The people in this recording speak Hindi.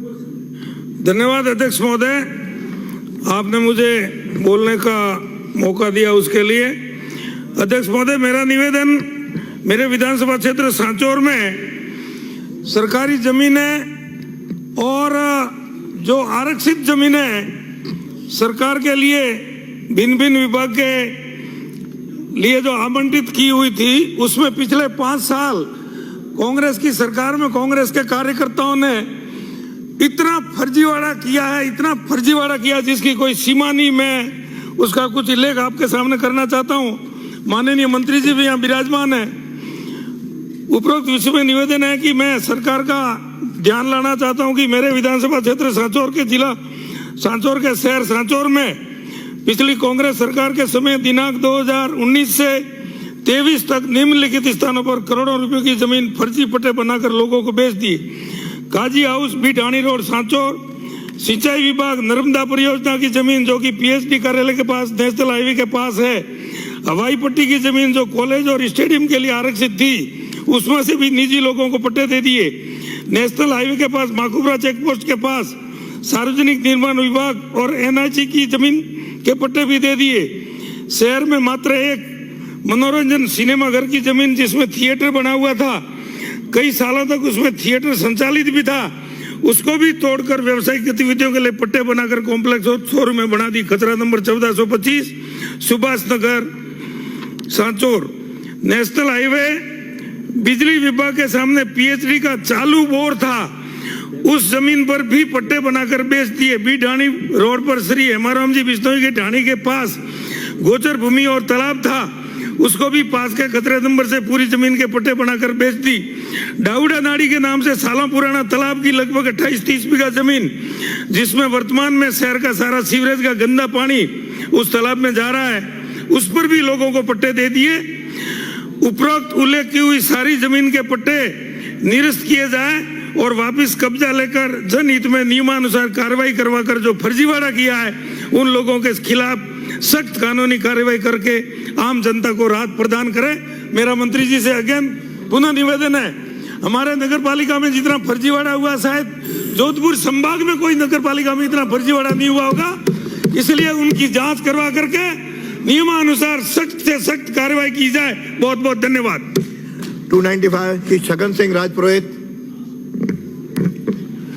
धन्यवाद अध्यक्ष महोदय, आपने मुझे बोलने का मौका दिया उसके लिए। अध्यक्ष महोदय, मेरा निवेदन, मेरे विधानसभा क्षेत्र सांचौर में सरकारी जमीनें और जो आरक्षित जमीनें सरकार के लिए भिन्न भिन्न विभाग के लिए जो आवंटित की हुई थी, उसमें पिछले 5 साल कांग्रेस की सरकार में कांग्रेस के कार्यकर्ताओं ने इतना फर्जीवाड़ा किया है, इतना फर्जीवाड़ा किया जिसकी कोई सीमा नहीं। मैं उसका कुछ उल्लेख आपके सामने करना चाहता हूं। माननीय मंत्री जी भी यहाँ विराजमान है। उपरोक्त विषय में निवेदन है कि मैं सरकार का ध्यान लाना चाहता हूं कि मेरे विधानसभा क्षेत्र सांचौर के जिला सांचौर के शहर सांचौर में पिछली कांग्रेस सरकार के समय दिनांक 2019 से 23 तक निम्नलिखित स्थानों पर करोड़ों रुपयों की जमीन फर्जी पट्टे बनाकर लोगों को बेच दी। काजी हाउस, बी ढाणी रोड सांचौर, सिंचाई विभाग नर्मदा परियोजना की जमीन जो कि पीएचडी कार्यालय के पास नेशनल हाईवे के पास है, हवाई पट्टी की जमीन जो कॉलेज और स्टेडियम के लिए आरक्षित थी, उसमें से भी निजी लोगों को पट्टे दे दिए। नेशनल हाईवे के पास माकुबरा चेक पोस्ट के पास सार्वजनिक निर्माण विभाग और एनआईसी की जमीन के पट्टे भी दे दिए। शहर में मात्र एक मनोरंजन सिनेमा घर की जमीन जिसमें थिएटर बना हुआ था, कई सालों तक उसमें थिएटर संचालित भी था, उसको भी तोड़कर व्यवसायिक गतिविधियों के लिए पट्टे बनाकर कॉम्प्लेक्स और शोरूम में बना दी। खतरा number 1425 Subhash Nagar Sanchore. National highway बिजली विभाग के सामने पीएचडी का चालू बोर था, उस जमीन पर भी पट्टे बनाकर बेच दिए। बी ढाणी रोड पर श्री हेमाराम जी बिश्नोई के ढाणी के पास गोचर भूमि और तालाब था, उसको भी पास के खतरे नंबर से पूरी जमीन के पट्टे बनाकर बेच दी। डाउडा नाड़ी के नाम से सालों पुराना तालाब की लगभग 28-30 बीघा जमीन जिसमें वर्तमान में शहर का सारा सीवरेज का गंदा पानी उस तालाब में जा रहा है, उस पर भी लोगों को पट्टे दे दिए। उपरोक्त उल्लेख की हुई सारी जमीन के पट्टे निरस्त किए जाए और वापस कब्जा लेकर जनहित में नियमानुसार कार्रवाई करवाकर जो फर्जीवाड़ा किया है उन लोगों के खिलाफ सख्त कानूनी कार्रवाई करके आम जनता को राहत प्रदान करें। मेरा मंत्री जी से अगेन पुनः निवेदन है, हमारे नगर पालिका में जितना फर्जीवाड़ा हुआ शायद जोधपुर संभाग में कोई नगर पालिका में इतना फर्जीवाड़ा नहीं हुआ होगा, इसलिए उनकी जांच करवा करके नियमानुसार सख्त से सख्त कार्रवाई की जाए। बहुत बहुत धन्यवाद। 295 श्री छगन सिंह राजपुरोहित।